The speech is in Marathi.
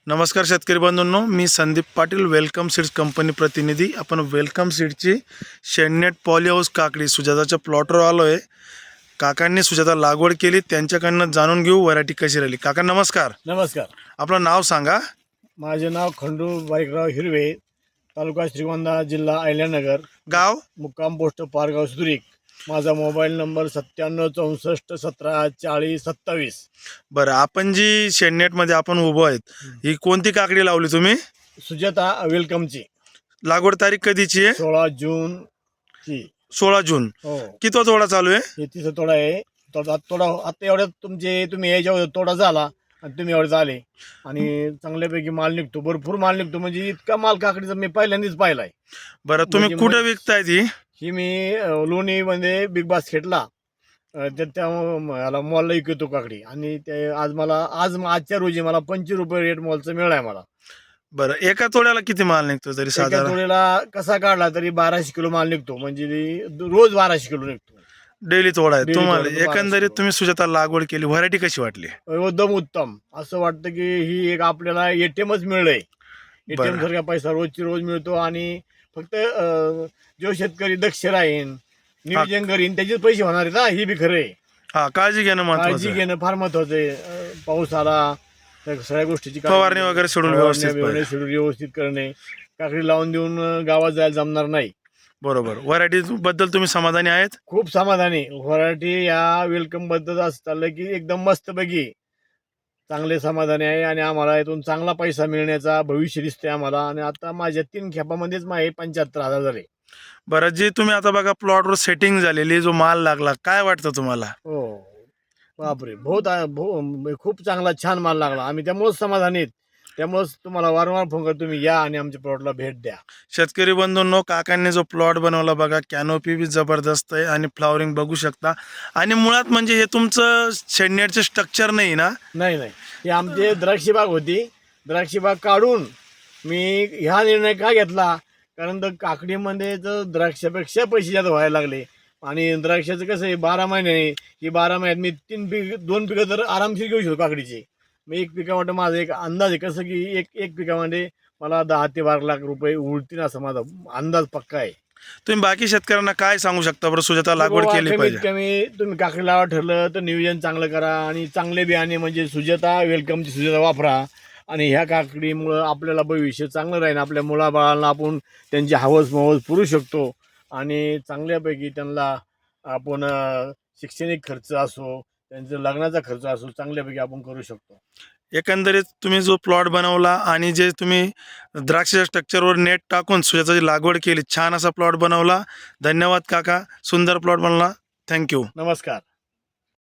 नमस्कार शेतकरी बंधूंनो, मी Sandeep Patil, welcome seeds company प्रतिनिधी. आपण वेलकम सीडची शेडनेट पॉली हाऊस काकडी सुजाताच्या प्लॉटवर आलो आहे. काकांनी सुजाता लागवड केली, त्यांच्याकडनं जाणून घेऊ व्हरायटी कशी राहिली. काका नमस्कार. नमस्कार. आपलं नाव सांगा. माझे नाव खंडू बाईकराव हिरवे, तालुका श्रीगोंदा, जिल्हा अहिल्यानगर, गाव मुक्काम पोस्ट पारगाव सुद्रीक. माझा मोबाईल नंबर 9764 40 27. बरं, आपण जी शेडनेटमध्ये आपण उभं आहेत, ही कोणती काकडी लावली तुम्ही? सुजाता वेलकमची. लागवड तारीख कधीची आहे? 16 जूनची. 16 जून. हो, किती तोडा चालू आहे? हे तिथं तोडा आहे. तोडा आता एवढ्यात तुम्ही याच्यावर तोडा झाला आणि तुम्ही एवढ्यात आले आणि चांगल्यापैकी माल निघतो, भरपूर माल निघतो. म्हणजे इतका माल काकडीचा मी पहिल्यांदाच पाहिलाय. बरं, तुम्ही म्हणजे कुठं विकताय ती? ही मी लोणीमध्ये बिग बास्केटला त्या मला मॉलला विकतो काकडी. आणि ते आजच्या रोजी मला 25 रुपये रेट मॉलचं मिळाय मला. बरं, एका तोड्याला किती माल निघतो तरी एका साधारण? तोड्याला कसा काढला तरी 1200 किलो माल निघतो. म्हणजे रोज 1200 किलो निघतो. डेली तोडा आहे Daily तुम्हाला. तोडा, 1200 एकंदरीत किलो. तुम्ही सुजाता लागवड केली, व्हरायटी कशी वाटली? एकदम उत्तम. असं वाटतं की ही एक आपल्याला एटीएमच मिळलंय. एटीएम सारखा पैसा रोजची रोज मिळतो. आणि फक्त जो शेतकरी दक्ष राहीन, नियोजन करीन, त्याचेच पैसे होणार आहेत. ही बी खरं आहे. हा, काळजी घेणं महत्वाचं काळजी आहे. घेणं फार महत्वाचं आहे. पाऊस आला तर सगळ्या गोष्टीची फवारणी वगैरे शेड्यूल व्यवस्थित पाहिजे. शेड्यूल व्यवस्थित करणे. काकडी लावून देऊन गावात जायला जमणार नाही. बरोबर. व्हरायटी बद्दल तुम्ही समाधानी आहेत? खूप समाधानी. व्हरायटी या वेलकम बद्दल असं चाललं की एकदम मस्तपैकी चांगले समाधानी आहे. आणि आम्हाला यातून चांगला पैसा मिळण्याचा भविष्य दिसतंय आम्हाला. आणि आता माझ्या 3 खेपामध्येच माझे 75,000 झाले. बरं, जे तुम्ही आता बघा प्लॉटवर सेटिंग झालेली, जो माल लागला, काय वाटतं तुम्हाला? हो, बापरे, खूप चांगला छान माल लागला. आम्ही त्यामुळेच समाधानी आहेत. त्यामुळेच तुम्हाला वारंवार फोन करतो, तुम्ही या आणि आमच्या प्लॉटला भेट द्या. शेतकरी बंधूंनो, काकांनी जो प्लॉट बनवला बघा, कॅनोपी बी जबरदस्त आहे आणि फ्लॉवरिंग बघू शकता. आणि मुळात म्हणजे हे तुमचं शेडनेटचं स्ट्रक्चर नाही ना? नाही, ही आमची द्राक्षी बाग होती. द्राक्षी बाग काढून मी ह्या निर्णय का घेतला, कारण तर काकडीमध्ये तर द्राक्षापेक्षा पैसे जास्त व्हायला लागले. आणि द्राक्षाचं कसं आहे, 12 महिने ही 12 महिन्यात मी 2 पिकं तर आरामशीर घेऊ शकतो काकडीची. मी 1 पिकामध्ये माझा एक अंदाज आहे, कसं की एक पिकामध्ये मला 10 ते 12 लाख रुपये उरतील असं माझा अंदाज पक्का आहे. तुम्ही बाकी शेतकऱ्यांना काय सांगू शकता बरं सुजाता लागवड केली कमीत पाहिजे? कमी तुम्ही काकडी लावा ठरलं तर नियोजन चांगलं करा आणि चांगले बियाणे म्हणजे सुजाता वेलकमची सुजाता वापरा. आणि ह्या काकडीमुळं आपल्याला भविष्य चांगलं राहील. आपल्या मुलाबाळांना आपण त्यांची हवस मवस पुरू शकतो. आणि चांगल्यापैकी त्यांना आपण शैक्षणिक खर्च असो, त्यांचा लग्नाचा खर्च असो, चांगल्यापैकी आपण करू शकतो. एकंदरीत तुम्ही जो प्लॉट बनवला आणि जे तुम्ही द्राक्षाच्या स्ट्रक्चरवर नेट टाकून सुजाताची लागवड केली, छान असा प्लॉट बनवला. धन्यवाद काका, सुंदर प्लॉट बनवला. थँक्यू. नमस्कार.